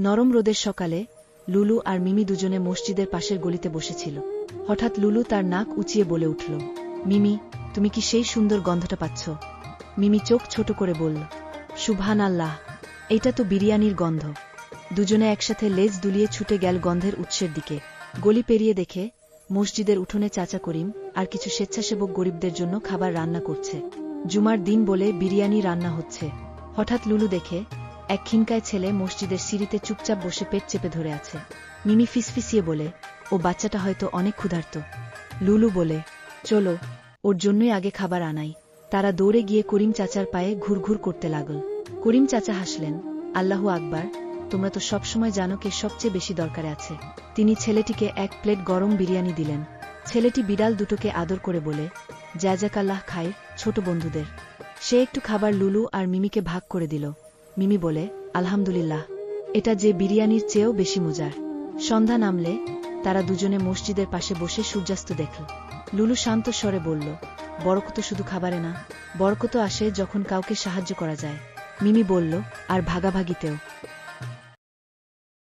নরম রোদের সকালে লুলু আর মিমি দুজনে মসজিদের পাশের গলিতে বসেছিল। হঠাৎ লুলু তার নাক উঁচিয়ে বলে উঠল, মিমি, তুমি কি সেই সুন্দর গন্ধটা পাচ্ছ? মিমি চোখ ছোট করে বলল, সুবহানাল্লাহ, এইটা তো বিরিয়ানির গন্ধ। দুজনে একসাথে লেজ দুলিয়ে ছুটে গেল গন্ধের উৎসের দিকে। গলি পেরিয়ে দেখে মসজিদের উঠোনে চাচা করিম আর কিছু স্বেচ্ছাসেবক গরিবদের জন্য খাবার রান্না করছে। জুমার দিন বলে বিরিয়ানি রান্না হচ্ছে। হঠাৎ লুলু দেখে এক খিনকায় ছেলে মসজিদের সিঁড়িতে চুপচাপ বসে পেট চেপে ধরে আছে। মিমি ফিসফিসিয়ে বলে, ও বাচ্চাটা হয়তো অনেক ক্ষুধার্ত। লুলু বলে, চলো, ওর জন্যই আগে খাবার আনাই। তারা দৌড়ে গিয়ে করিম চাচার পায়ে ঘুরঘুর করতে লাগল। করিম চাচা হাসলেন, আল্লাহু আকবার, তোমরা তো সবসময় জানো কে সবচেয়ে বেশি দরকারে আছে। তিনি ছেলেটিকে এক প্লেট গরম বিরিয়ানি দিলেন। ছেলেটি বিড়াল দুটোকে আদর করে বলে, জাযাকাল্লাহ খাইর, ছোট বন্ধুদের। সে একটু খাবার লুলু আর মিমিকে ভাগ করে দিল। মিমি বলে, আলহামদুলিল্লাহ, এটা যে বিরিয়ানির চেয়েও বেশি মজার। সন্ধ্যা নামলে তারা দুজনে মসজিদের পাশে বসে সূর্যাস্ত দেখল। লুলু শান্ত স্বরে বলল, বরকত শুধু খাবারে না, বরকত আসে যখন কাউকে সাহায্য করা যায়। মিমি বলল, আর ভাগাভাগিতেও।